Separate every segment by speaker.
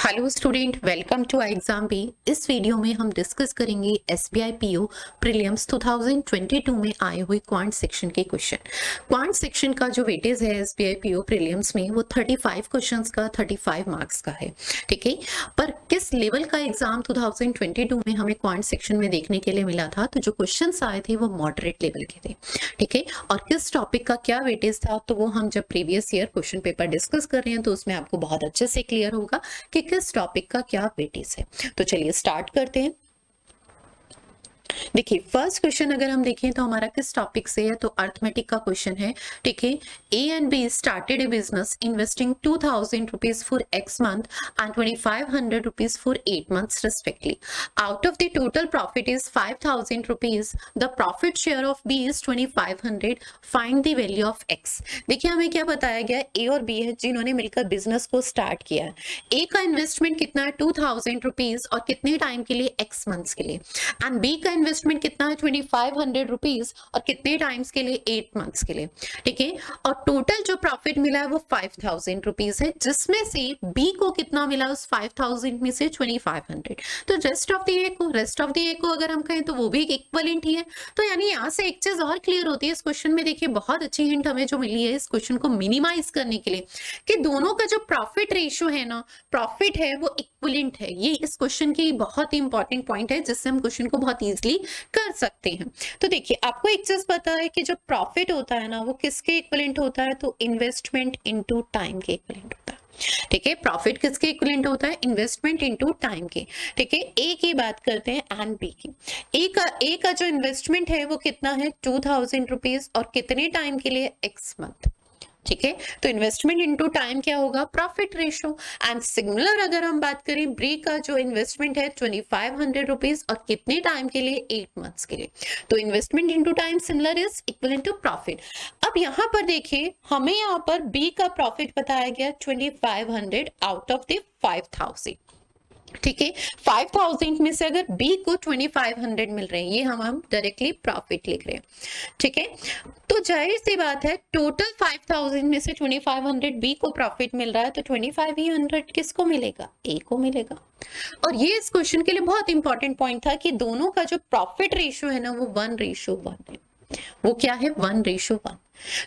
Speaker 1: Hello student, welcome to exam B. इस video में हम डिस्कस करेंगे एसबीआई पीओ प्रीलिम्स 2022 में आए हुए क्वांट सेक्शन के क्वेश्चन। क्वांट सेक्शन का जो वेटेज है एसबीआई पीओ प्रीलिम्स में वो 35 क्वेश्चंस का 35 मार्क्स का है। ठीक है, पर किस लेवल का एग्जाम 2022 में हमें क्वांट सेक्शन में देखने के लिए मिला था, तो जो क्वेश्चन आए थे वो मॉडरेट लेवल के थे। ठीक है, और किस टॉपिक का क्या वेटेज था तो वो हम जब previous year question paper discuss कर रहे हैं तो उसमें आपको बहुत अच्छे से क्लियर होगा कि किस टॉपिक का क्या वेटेज है। तो चलिए स्टार्ट करते हैं। देखिए, फर्स्ट क्वेश्चन अगर हम देखें तो हमारा किस टॉपिक से है, तो अर्थमेटिक का क्वेश्चन है। ठीक है, ए and be started A business investing 2000 rupees for x month and 2500 rupees for 8 months respectively. Out of the total profit is 5000 rupees. The profit share of B is 2500. Find the value of X. देखिए, हमें क्या बताया गया, ए और B है जिन्होंने मिलकर business को स्टार्ट किया है। ए का इन्वेस्टमेंट कितना है 2000 रुपीज और कितने टाइम के लिए, एक्स मंथ्स के लिए। एंड बी का इन्वेस्टमेंट कितना है 2500 रुपीज और कितने टाइम्स के लिए, 8 मंथ्स के लिए। ठीक है, और टोटल जो प्रॉफिट मिला है वो 5000 रुपीज है, जिसमें से बी को कितना मिला, उस 5000 में से 2500। तो रेस्ट ऑफ द ए को अगर हम कहें तो वो भी इक्वलेंट ही है। तो यानी यहाँ से एक चीज और क्लियर होती है इस क्वेश्चन में। देखिए, बहुत अच्छी हिंट हमें जो मिली है इस क्वेश्चन को मिनिमाइज करने के लिए, कि दोनों का जो प्रॉफिट रेशियो है ना, प्रॉफिट है वो इक्वलेंट है। ये इस क्वेश्चन की बहुत ही इंपॉर्टेंट पॉइंट है जिससे हम क्वेश्चन को बहुत इजीली कर सकते हैं। तो देखिए, आपको एक चीज पता है कि जो प्रॉफिट होता है ना वो किसके इक्विवेलेंट होता है, तो इन्वेस्टमेंट इनटू टाइम के इक्विवेलेंट होता है। ठीक है, प्रॉफिट किसके इक्विवेलेंट होता है, इन्वेस्टमेंट इनटू टाइम के। ठीक है, ए की बात करते हैं एंड बी की। ए का जो इन्वेस्टमेंट है वो कितना है 2000 रुपीज और कितने टाइम के लिए, एक्स मंथ। ठीक है, तो इन्वेस्टमेंट इनटू टाइम क्या होगा, प्रॉफिट रेशियो। एंड सिमिलर अगर हम बात करें बी का जो इन्वेस्टमेंट है 2500 रुपीज और कितने टाइम के लिए, 8 मंथ्स के लिए। तो investment into time similar is equal to profit. अब यहां पर देखिए, हमें यहां पर बी का प्रॉफिट बताया गया 2500 आउट ऑफ द 5000। ठीक है, 5000 में से अगर बी को 2500 मिल रहे हैं, ये हम डायरेक्टली प्रॉफिट लिख रहे हैं। ठीक है, तो जाहिर सी बात है टोटल 5000 में से 2500 बी को प्रॉफिट मिल रहा है, तो 2500 किसको मिलेगा, ए को मिलेगा। और ये इस क्वेश्चन के लिए बहुत इंपॉर्टेंट पॉइंट था कि दोनों का जो प्रॉफिट रेशियो है ना वो 1:1 है। वो क्या है, 1:1।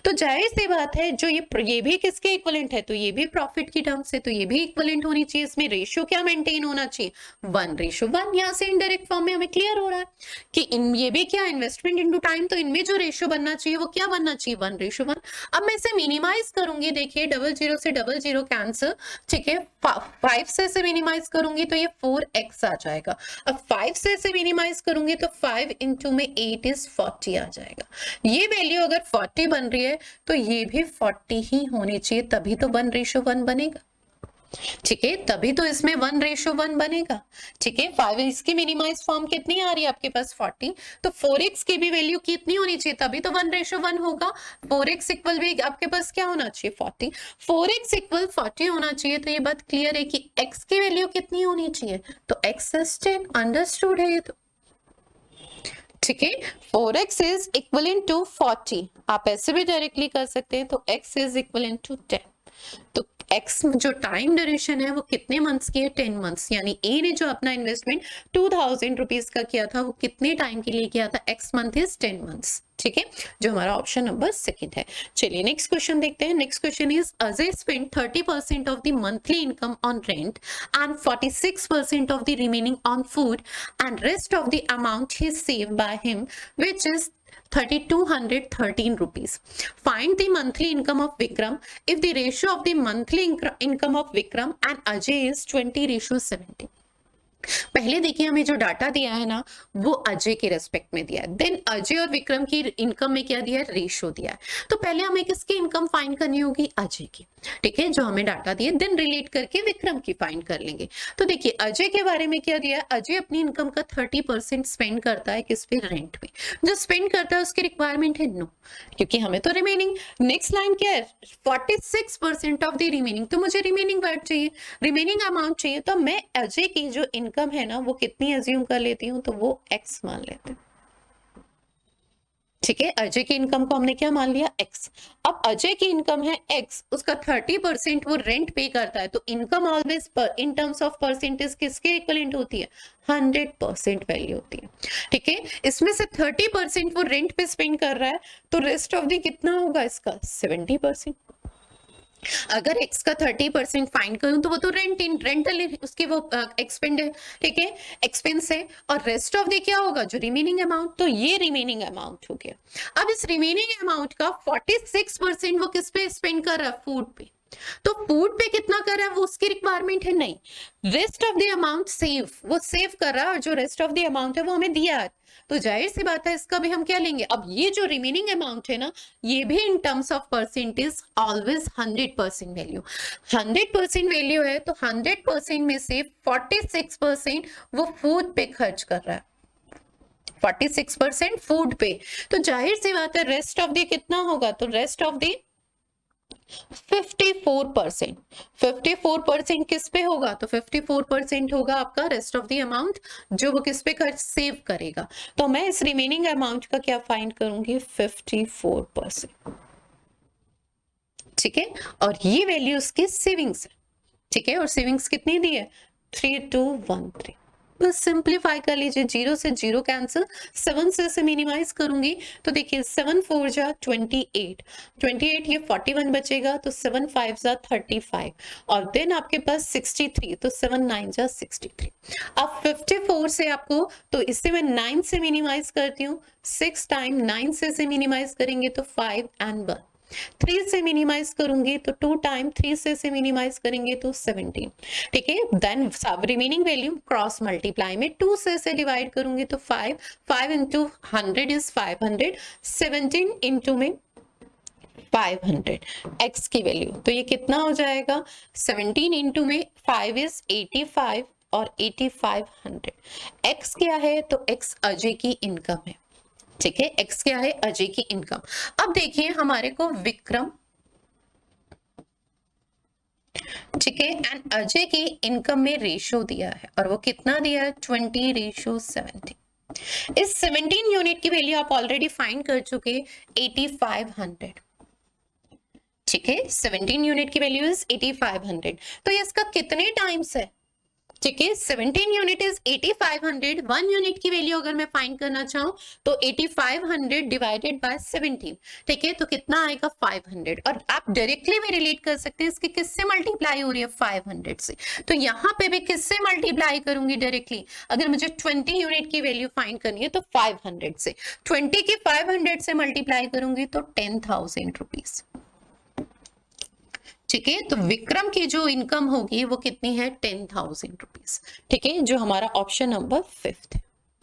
Speaker 1: तो जाहिर सी बात है जो ये भी किसके इक्विवेलेंट है, तो ये भी प्रॉफिट की टर्म से, तो ये भी इक्विवेलेंट होनी चाहिए। इसमें रेशियो क्या मेंटेन होना चाहिए, 1:1। यहाँ से इनडायरेक्ट फॉर्म में हमें क्लियर हो रहा है कि ये भी क्या, इन्वेस्टमेंट इनटू टाइम, तो इनमें जो रेशियो बनना चाहिए वो क्या बनना चाहिए, 1:1। अब मैं इसे मिनिमाइज करूंगी, देखिए 00 से 00 कैंसिल। ठीक है, 5 से मिनिमाइज करूंगी तो ये 4x आ जाएगा। अब 5 से मिनिमाइज करूंगी तो 5 इंटू में 8 इज 40 आ जाएगा। ये वैल्यू अगर 40 बन रही है तो ये भी 40 ही होनी चाहिए, तभी तो 1:1 बनेगा। ठीक है, तभी तो इसमें 1:1 बनेगा। ठीक है, 5 इसकी मिनिमाइज फॉर्म कितनी आ रही है आपके पास, 40। तो 4x की भी वैल्यू कितनी होनी चाहिए, तभी तो 1:1 होगा। 4x इक्वल भी आपके पास क्या होना चाहिए, 40। 4x इक्वल 40 होना चाहिए, तो ये बात क्लियर है कि x की वैल्यू कितनी होनी चाहिए, तो x is 10। अंडरस्टूड है ये तो। ठीक है, 4x इज इक्वलेंट टू 40। आप ऐसे भी डायरेक्टली कर सकते हैं, तो x इज इक्वलेंट टू 10। तो x जो टाइम ड्यूरेशन है वो कितने मंथ्स की है, 10 मंथ्स। यानी ए ने जो अपना इन्वेस्टमेंट 2000 रुपीज का किया था वो कितने टाइम के लिए किया था, x मंथ इज 10 मंथ्स। ठीक है, जो हमारा ऑप्शन नंबर सेकंड है। चलिए नेक्स्ट क्वेश्चन देखते हैं। Next question is Ajay spend 30% of the monthly income on rent and 46% of the remaining on food and rest of the amount he saved by him which is 3213 rupees. Find the monthly income of Vikram if the ratio of the monthly income of Vikram and Ajay is 20:70. पहले देखिए, हमें जो data दिया है ना वो अजय के respect में दिया है। देन अजय और विक्रम की इनकम में क्या दिया है, रेशियो दिया है। तो पहले हमें किसकी इनकम फाइंड करनी होगी, अजय की। ठीक है, जो हमें डाटा दिए, देन रिलेट करके विक्रम की फाइंड कर लेंगे। तो देखिए, अजय के बारे में क्या दिया है, अजय अपनी इनकम का 30% स्पेंड करता है किस पे, रेंट पे। जो स्पेंड करता है उसकी रिक्वायरमेंट है नो, क्योंकि हमें तो रिमेनिंग, नेक्स्ट लाइन क्या है, 46% ऑफ द रिमेनिंग, तो मुझे रिमेनिंग वर्ड चाहिए, रिमेनिंग अमाउंट चाहिए। तो मैं अजय की जो इनकम है ना वो कितनी अज्यूम कर लेती हूँ, तो वो x मान लेते हैं। ठीक है, अजय की इनकम को हमने क्या मान लिया, एक्स। अब अजय की इनकम है एक्स, उसका 30% वो रेंट पे करता है, तो income always in terms of percentage किसके इक्वलेंट होती है, 100% वैल्यू होती है। ठीक है, इसमें से 30% वो रेंट पे स्पेंड कर रहा है, तो रेस्ट ऑफ द कितना होगा इसका, 70%। अगर x का 30% फाइंड करूं तो वो तो रेंटल उसकी वो एक्सपेंड है, ठीक है, एक्सपेंस है, और रेस्ट ऑफ द क्या होगा, जो रिमेनिंग अमाउंट, तो ये रिमेनिंग अमाउंट हो गया। अब इस रिमेनिंग अमाउंट का 46% वो किस पे स्पेंड कर रहा है, फूड पे। तो फूड पे कितना कर रहा है, वो उसकी रिक्वायरमेंट है नहीं, rest of the amount save, वो सेव कर रहा है, और जो रेस्ट ऑफ द अमाउंट है वो हमें दिया है, तो जाहिर सी बात है इसका भी हम क्या लेंगे। अब ये जो रिमेनिंग अमाउंट है ना, ये भी in terms of percentage always 100% value, 100% value है, तो 100% में से 46% वो फूड पे खर्च कर रहा है, 46% फूड पे, तो जाहिर सी बात है रेस्ट ऑफ द कितना होगा, तो रेस्ट ऑफ द 54%, 54% किस पे होगा, तो 54% होगा आपका रेस्ट ऑफ द अमाउंट, जो वो किस पे कर सेव करेगा। तो मैं इस रिमेनिंग अमाउंट का क्या फाइंड करूंगी, 54%। ठीक है, और ये वैल्यू उसकी सेविंग्स है। ठीक है, और सेविंग्स कितनी दी है, 3213। बस सिंप्लीफाई कर लीजिए, 0 से 0 कैंसिल, 7 से मिनिमाइज करूंगी तो देखिए 7 4 जा 28, 28 ये 41 बचेगा, तो 7 5 जा 35, और देन आपके पास 63, तो 7 9 जा 63। अब 54 से आपको, तो इससे मैं 9 से मिनिमाइज करती हूँ, 6 टाइम 9 से मिनिमाइज करेंगे तो 5 एंड 1, 3 से मिनिमाइज करूंगी तो 2 टाइम 3 से मिनिमाइज करेंगे तो 17। ठीक है, then remaining value cross multiply में 2 से डिवाइड करूंगी तो 5, 5 into 100 इज 500, 17 into में 500 x की वैल्यू, तो ये कितना हो जाएगा, 17 into में 5 इज 85 और 8500। x क्या है, तो x अजय की इनकम है। ठीक है, x क्या है, अजय की इनकम। अब देखिए हमारे को विक्रम, ठीक है, एंड अजय की इनकम में रेशो दिया है, और वो कितना दिया है, 20:17। इस 17 यूनिट की वैल्यू आप ऑलरेडी फाइंड कर चुके, 8500। ठीक है, 17 यूनिट की वैल्यू इज 8500, तो ये इसका कितने टाइम्स है, ठीक है, 17 यूनिट इज 8500, 1 यूनिट की वैल्यू अगर मैं फाइंड करना चाहूं तो 8500 डिवाइडेड बाय 17, ठीक है, तो कितना आएगा, 500। और आप डायरेक्टली भी रिलेट कर सकते हैं, इसके किससे मल्टीप्लाई हो रही है, 500 से, तो यहाँ पे भी किससे मल्टीप्लाई करूंगी डायरेक्टली, अगर मुझे 20 यूनिट की वैल्यू फाइंड करनी है तो 500 से, 20 की 500 से मल्टीप्लाई करूंगी तो 10,000 रुपीज। ठीक है, तो विक्रम की जो इनकम होगी वो कितनी है, 10,000 रुपीज। ठीक है, जो हमारा ऑप्शन नंबर 5 है।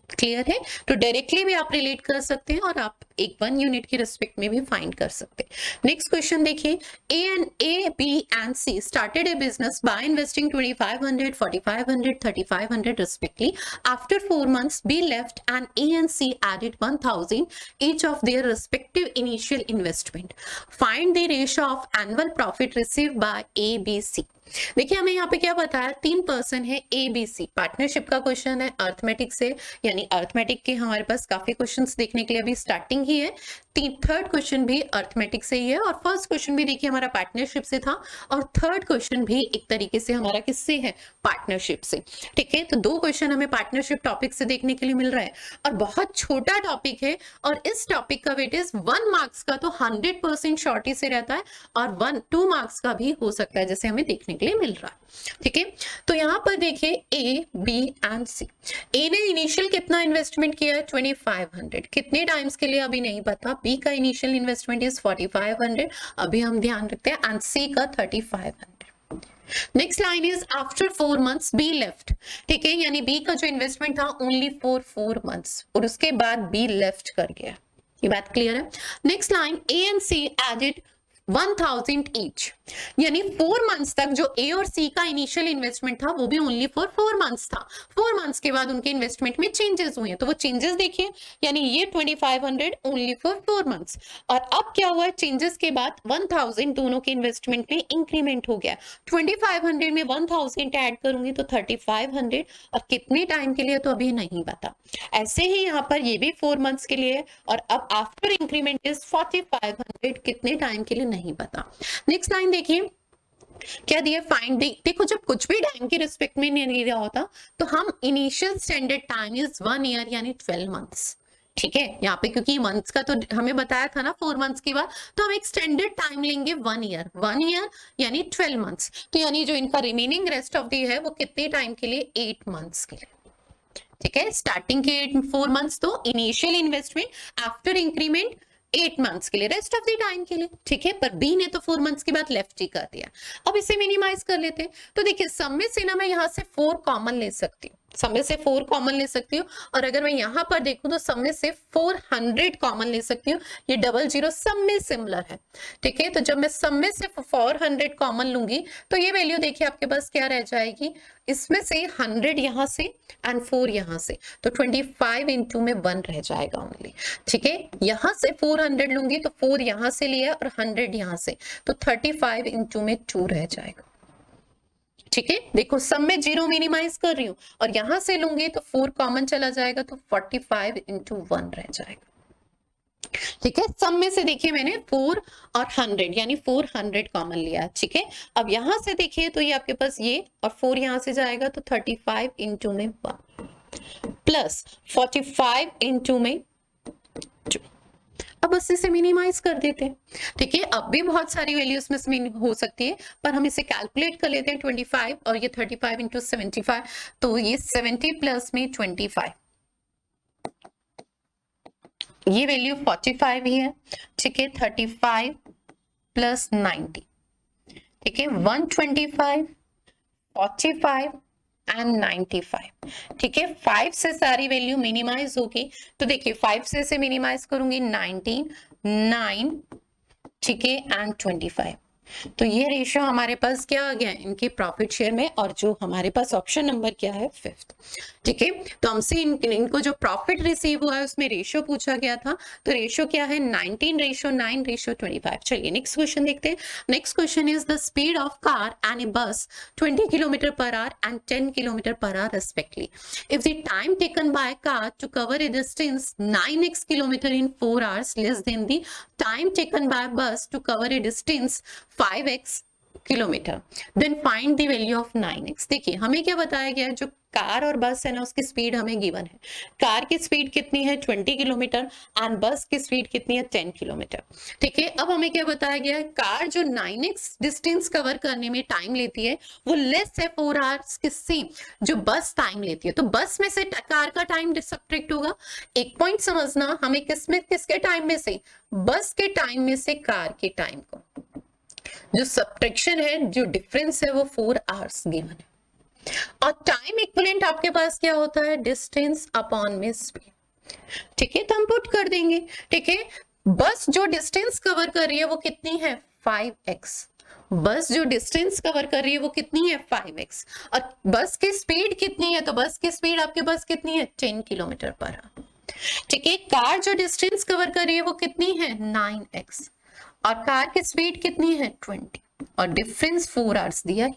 Speaker 1: क्लियर है, तो डायरेक्टली भी आप रिलेट कर सकते हैं, और आप एक 1 यूनिट की रिस्पेक्ट में भी फाइंड कर सकते हैं। नेक्स्ट क्वेश्चन देखिए, A, B and C started a business by investing 2,500, 4,500, 3,500 respectively. After 4 months, B left and A and C added 1,000 each of their respective initial investment. Find the ratio of annual profit received by A, B, C. देखिए हमें यहाँ पे क्या बताया, 3 person है, ए B सी, partnership का question है arithmetic से, यानी अर्थमेटिक के हमारे पास काफी क्वेश्चंस देखने के लिए अभी स्टार्टिंग ही है। थर्ड क्वेश्चन भी अर्थमेटिक से ही है, और फर्स्ट क्वेश्चन भी देखिए हमारा पार्टनरशिप से था, और थर्ड क्वेश्चन भी एक तरीके से हमारा किससे है, पार्टनरशिप से। ठीक है, तो 2 क्वेश्चन हमें पार्टनरशिप टॉपिक से देखने के लिए मिल रहा है, और बहुत छोटा टॉपिक है, और इस टॉपिक का वेटेज 1 मार्क्स का तो 100% शॉर्टी से रहता है, और 2 मार्क्स का भी हो सकता है, जैसे हमें देखने के लिए मिल रहा है। ठीक है, तो यहां पर देखिए ए, बी एंड सी। ए ने इनिशियल कितना इन्वेस्टमेंट किया है, 2500, कितने टाइम्स के लिए अभी नहीं पता। बी का इनिशियल इन्वेस्टमेंट इज 4500, अभी हम ध्यान रखते हैं, एंड सी का 3500। Next line is after 4 months be left. ठीक है, यानी बी का जो इन्वेस्टमेंट था ओनली फॉर 4 months, और उसके बाद बी लेफ्ट कर गया। ये बात क्लियर है। Next line, A and C added 1,000 each. यानी 4 मंथ्स तक जो ए और सी का इनिशियल इन्वेस्टमेंट था वो भी ओनली फॉर 4 मंथ्स था। 4 मंथ्स के बाद उनके इन्वेस्टमेंट में चेंजेस हुए हैं, तो वो चेंजेस देखिए, यानी ये 2500 ओनली फॉर 4 मंथ्स। और अब क्या हुआ, चेंजेस के बाद 1000 दोनों के इन्वेस्टमेंट में इंक्रीमेंट हो गया। 2500 में 1000 ऐड करूंगी तो 3500, और कितने टाइम के लिए तो अभी नहीं पता। ऐसे ही यहाँ पर ये भी 4 मंथ्स के लिए, और अब आफ्टर इंक्रीमेंट इज 4500, कितने टाइम के लिए नहीं पता। नेक्स्ट लाइन देखिए क्या दिया, फाइंड देखो जब कुछ भी टाइम के रिस्पेक्ट में नहीं दिया होता तो हम initial standard time is 1 year यानी 12 मंथ्स। ठीक है, यहाँ पे क्योंकि मंथ्स का तो हमें बताया था ना 4 मंथ्स के बाद, तो हम एक स्टैंडर्ड टाइम लेंगे 1 ईयर। 1 ईयर यानी 12 मंथ्स, तो यानी जो इनका रिमेनिंग रेस्ट ऑफ द है वो कितने टाइम के लिए, 8 मंथ्स के लिए। ठीक है, स्टार्टिंग के 4 मंथ्स तो initial investment, after increment 8 months के लिए, रेस्ट ऑफ द टाइम के लिए। ठीक है, पर बी ने तो 4 मंथ्स के बाद लेफ्ट ही कर दिया। अब इसे मिनिमाइज कर लेते हैं, तो देखिए सम में से ना मैं यहाँ से 4 कॉमन ले सकती हूँ, सम में से 4 कॉमन ले सकती हूँ, और अगर मैं यहाँ पर देखूं तो सम में से 400 कॉमन ले सकती हूँ। ये 00 सम में सिमिलर है। ठीक है, तो जब मैं सम में से 400 कॉमन लूंगी तो ये वैल्यू देखिए आपके पास क्या रह जाएगी, इसमें से 100 यहाँ से एंड 4 यहाँ से, तो 25 इंटू में 1 रह जाएगा ओनली। ठीक है, यहाँ से 400 लूंगी तो 4 यहाँ से लिया और 100 यहाँ से, तो 35 इंटू में 2 रह जाएगा। ठीक है, देखो सम में 0 मिनिमाइज कर रही हूं, और यहां से लूंगी तो 4 कॉमन चला जाएगा, तो 45 इंटू 1 रह जाएगा। ठीक है, सम में से देखिए मैंने 4 और 100 यानी 400 कॉमन लिया। ठीक है, अब यहां से देखिए तो ये आपके पास ये और 4 यहां से जाएगा, तो 35 इंटू में 1 प्लस 45 इंटू में 2। अब बस इसे मिनिमाइज कर देते हैं। ठीक है, अब भी बहुत सारी वैल्यूज में हो सकती है, पर हम इसे कैलकुलेट कर लेते हैं। 25 और ये 35 इंटू 75, तो ये 70 प्लस में 25, ये वैल्यू 45 ही है। ठीक है, 35 प्लस 90, ठीक है 125, 45 एंड 95। ठीक है, 5 से सारी वैल्यू मिनिमाइज होगी, तो देखिए 5 से मिनिमाइज करूंगी 19, 9, ठीक है एंड 25, तो ये रेशियो हमारे पास क्या आ गया इनके प्रॉफिट शेयर में, और जो हमारे पास ऑप्शन नंबर क्या है 5th। ठीक है, तो हमसे इनको जो प्रॉफिट रिसीव हुआ है उसमें रेशियो पूछा गया था, तो रेशियो क्या है 19:9:25। चलिए नेक्स्ट क्वेश्चन देखते हैं। Next question is the speed of car and a bus 20 kilometre per hour and 10 kilometre per hour respectively. If the time taken by car to cover a distance 9x kilometre in 4 hours less than the time taken by bus to cover a distance 5x kilometre, then find the value of 9x। देखिए हमें क्या बताया गया है, जो car और बस है ना उसकी स्पीड हमें गिवन है। कार की स्पीड कितनी है 20 किलोमीटर एंड बस की स्पीड कितनी है 10 किलोमीटर। ठीक है, अब हमें क्या बताया गया है, कार जो 9x डिस्टेंस कवर करने में टाइम लेती है वो लेस है 4 hours किससे, जो बस टाइम लेती है, तो बस में से कार का टाइम सब्ट्रैक्ट होगा। एक पॉइंट समझना, हमें किसके टाइम में से, बस के टाइम में से कार के टाइम को, जो सब्ट्रैक्शन है, जो डिफरेंस है वो 4 hours गिवन है। और टाइम इक्विवेलेंट आपके पास क्या होता है, डिस्टेंस अपॉन में स्पीड। ठीक है, तो हम पुट कर देंगे। ठीक है, बस जो डिस्टेंस कवर कर रही है वो कितनी है 5x, बस जो डिस्टेंस कवर कर रही है वो कितनी है 5x, और बस की स्पीड कितनी है, तो बस की स्पीड आपके पास कितनी है 10 किलोमीटर पर आवर। ठीक है, कार जो डिस्टेंस कवर कर रही है वो कितनी है 9x, और कार की स्पीड कितनी है 20, और डिफरेंस 4 hours दिया है,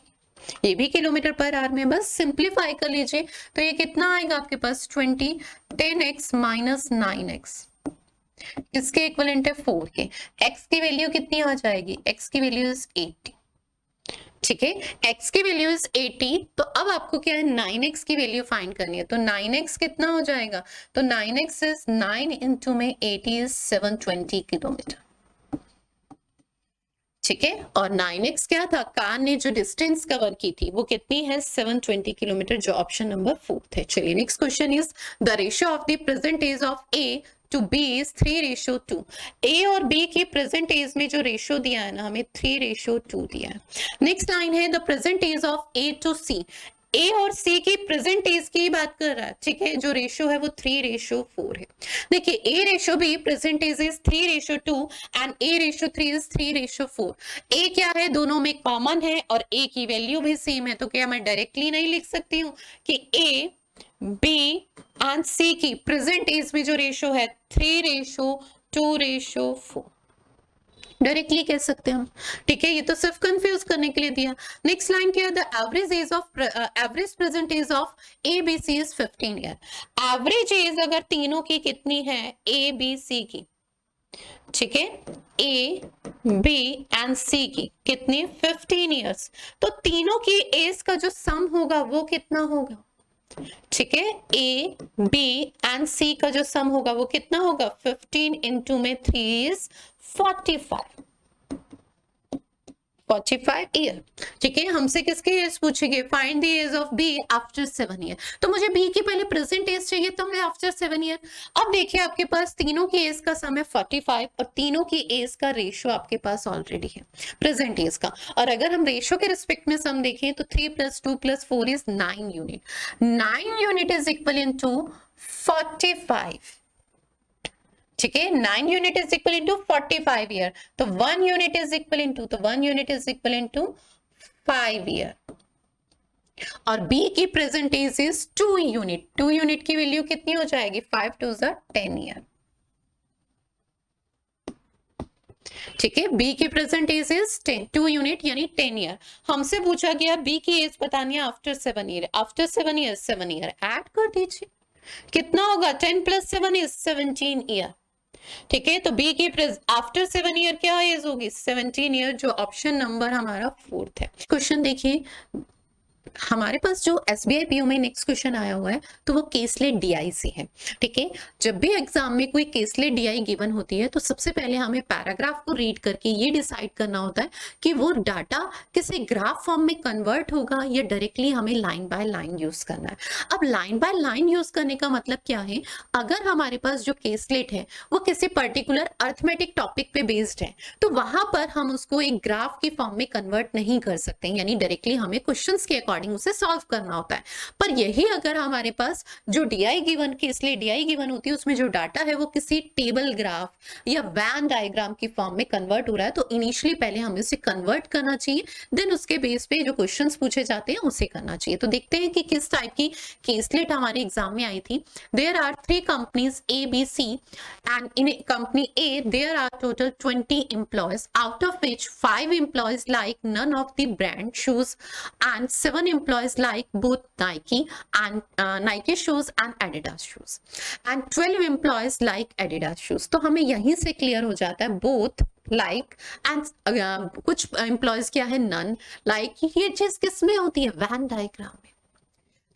Speaker 1: ये भी किलोमीटर पर आवर में। बस सिंप्लीफाई कर लीजिए तो ये कितना आएगा आपके पास 20, 10x माइनस 9x, इसके इक्विवेलेंट है 4 के। x की वैल्यू कितनी आ जाएगी, x की वैल्यू इज 80। ठीक है, x की वैल्यू इज 80, तो अब आपको क्या है 9x की वैल्यू फाइंड करनी है, तो 9x कितना हो जाएगा, तो 9x इज 9 इंटू में 80 इज 720 किलोमीटर। ठीक है, और 9x क्या था, कार ने जो डिस्टेंस कवर की थी वो कितनी है 720 किलोमीटर, जो ऑप्शन नंबर 4 है। चलिए next question is the ratio of the present age of A to B is 3:2। A और बी की प्रेजेंट एज में जो रेशियो दिया है ना हमें 3:2 दिया है। नेक्स्ट लाइन है the present age of A to C, A और सी की प्रेजेंट एज की बात कर रहा है, ठीक है। जो रेशियो है वो 3:4 है। देखिए A ratio B present age is 3:2 and A ratio 3 is 3:4। A क्या है, दोनों में कॉमन है और ए की वैल्यू भी सेम है, तो क्या मैं डायरेक्टली नहीं लिख सकती हूँ कि ए बी एंड सी की प्रेजेंट एज में जो रेशियो है 3:2:4 डायरेक्टली कह सकते हैं हम, ठीक है। ये तो सिर्फ कंफ्यूज करने के लिए दिया। नेक्स्ट लाइन क्या है, the average present age of A B C is 15 year. Average age अगर तीनों की कितनी है, ए बी सी की, ठीक है, ए बी एंड सी की कितनी, 15 ईयर्स। तो तीनों की एज का जो सम होगा वो कितना होगा, ठीक है। ए बी एंड सी का जो सम होगा वो कितना होगा, 15 इंटू में 3 इज 45 ईयर, ठीक है। हमसे किसकी एज पूछेंगे, find the age of B after 7 year. तो मुझे बी की पहले प्रेजेंट एज चाहिए, तो मैं आफ्टर 7 ईयर। अब देखिए आपके पास तीनों की एज का सम है 45 और तीनों की एज का रेशियो आपके पास ऑलरेडी है प्रेजेंट एज का। और अगर हम रेशियो के रिस्पेक्ट में सम देखें तो 3 + 2 + 4 is 9 unit. 9 unit is equal to 45, ठीक है। 9 unit is equal into 45 year, तो 1 यूनिट इज इक्वल इनटू, तो 1 unit is equal into 5 year. और बी की present age is 2 unit. 2 unit की वैल्यू कितनी हो जाएगी, 5 2 10 ईयर, ठीक है। बी की प्रेजेंट एज इज 2 यूनिट यानी 10 ईयर। हमसे पूछा गया बी की एज बतानी है after 7 year. After 7 year 7 year add कर दीजिए, कितना होगा, 10 + 7 इज 17 ईयर, ठीक है। तो बी की आफ्टर 7 ईयर क्या एज होगी, 17 ईयर, जो ऑप्शन नंबर हमारा 4th है। क्वेश्चन देखिए, हमारे पास जो SBI PO में नेक्स्ट क्वेश्चन आया हुआ है तो वो केसलेट DI से है, ठीक है। जब भी एग्जाम में कोई केसलेट DI गिवन होती है तो सबसे पहले हमें पैराग्राफ को रीड करके ये डिसाइड करना होता है कि वो डाटा किसी ग्राफ फॉर्म में कन्वर्ट होगा या डायरेक्टली हमें लाइन बाय लाइन यूज करना है। अब लाइन बाय लाइन यूज करने का मतलब क्या है, अगर हमारे पास जो केसलेट है वो किसी पर्टिकुलर अर्थमेटिक टॉपिक पे बेस्ड है तो वहां पर हम उसको एक ग्राफ की फॉर्म में कन्वर्ट नहीं कर सकते, यानी डायरेक्टली हमें क्वेश्चंस के अकॉर्डिंग उसे सॉल्व करना होता है। पर यही अगर हमारे पास जो DI गिवन की, इसलिए DI गिवन होती है उसमें जो डाटा है वो किसी टेबल ग्राफ या वैन डायग्राम की फॉर्म में कन्वर्ट हो रहा है, तो इनिशियली पहले हमें उसे कन्वर्ट करना चाहिए, देन उसके बेस पे जो क्वेश्चंस पूछे जाते हैं उसे करना चाहिए। तो देखते हैं कि किस टाइप की केसलेट हमारे एग्जाम में आई थी। There are 3 companies A, B, C and in company A there are total 20 employees, out of which 5 employees like none of the brand shoes and 7 employees like both Nike and Nike shoes and Adidas shoes and 12 employees like Adidas shoes। तो हमें यहीं से clear हो जाता है both like and कुछ employees क्या है, none like, ये चीज किस में होती है, वैन डायग्राम में।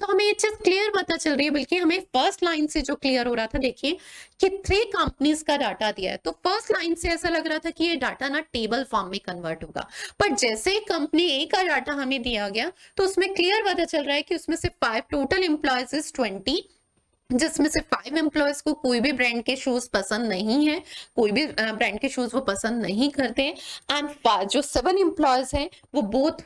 Speaker 1: तो हमें ये चीज क्लियर पता चल रही है, बल्कि हमें फर्स्ट लाइन से जो क्लियर हो रहा था, देखिए कि 3 कंपनीज का डाटा दिया है, तो फर्स्ट लाइन से ऐसा लग रहा था कि ये डाटा ना टेबल फॉर्म में कन्वर्ट होगा। पर जैसे ही कंपनी ए का डाटा हमें दिया गया तो उसमें क्लियर पता चल रहा है कि उसमें से 5 टोटल एम्प्लॉयज इज 20, जिसमें से 5 एम्प्लॉयज को कोई भी ब्रांड के शूज पसंद नहीं है, कोई भी ब्रांड के शूज वो पसंद नहीं करते हैं। एंड जो 7 एम्प्लॉयज हैं वो बोथ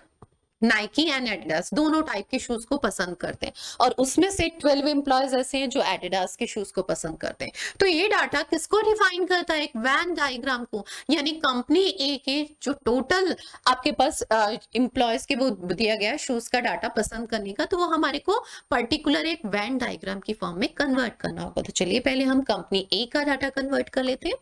Speaker 1: नाइकी एंड एडिडास दोनों टाइप के शूज को पसंद करते हैं, और उसमें से 12 एम्प्लॉयज ऐसे हैं जो एडिडास के शूज को पसंद करते हैं। तो ये डाटा किसको डिफाइन करता है, एक वैन डायग्राम को, यानी कंपनी ए के जो टोटल आपके पास एम्प्लॉयज के वो दिया गया है शूज का डाटा पसंद करने का, तो वो हमारे को पर्टिकुलर एक वैन डायग्राम की फॉर्म में कन्वर्ट करना होगा। तो चलिए पहले हम कंपनी ए का डाटा कन्वर्ट कर लेते हैं।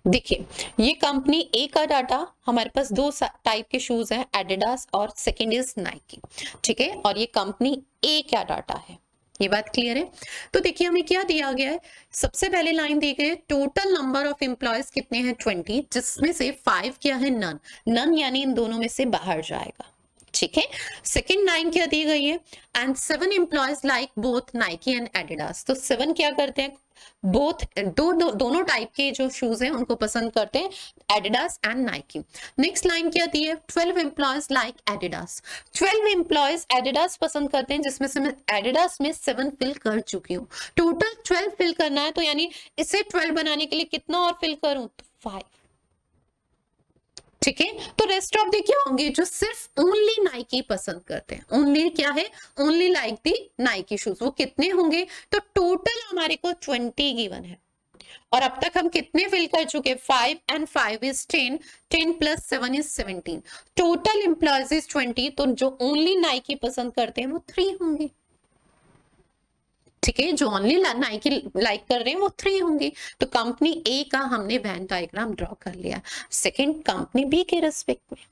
Speaker 1: देखिए ये कंपनी ए का डाटा, हमारे पास 2 टाइप के शूज हैं, एडिडास और सेकंड इज नाइकी, ठीक है। और ये कंपनी ए क्या डाटा है, ये बात क्लियर है। तो देखिए हमें क्या दिया गया है, सबसे पहले लाइन दी गई है टोटल नंबर ऑफ एम्प्लॉयज कितने हैं 20, जिसमें से 5 क्या है, नन। नन यानी इन दोनों में से बाहर जाएगा, ठीक है। सेकेंड लाइन क्या दी गई है, and 7 employees like both Nike and Adidas. तो 7 क्या करते हैं, बोथ दोनों टाइप के जो शूज हैं उनको पसंद करते हैं, Adidas and Nike. Next line क्या दी है, 12 employees like Adidas. 12 employees Adidas पसंद करते हैं, जिसमें से मैं एडिडास में 7 फिल कर चुकी हूँ। टोटल 12 फिल करना है, तो यानी इसे 12 बनाने के लिए कितना और फिल करूं, तो 5। ठीक है, तो रेस्ट ऑफ द क्या होंगे, जो सिर्फ ओनली नाइकी पसंद करते हैं, ओनली क्या है, only like the Nike shoes, वो कितने होंगे, तो टोटल हमारे को 20 गिवन है। और अब तक हम कितने फिल कर चुके, 5 and 5 is 10, 10 plus 7 is 17, total employees is 20, तो जो ओनली नाइकी पसंद करते हैं वो 3 होंगे। ठीक है, जो ओनली नाइकी लाइक कर रहे हैं वो 3 होंगे। तो कंपनी ए का हमने वेन डायग्राम ड्रॉ कर लिया। सेकंड, कंपनी बी के रेस्पेक्ट में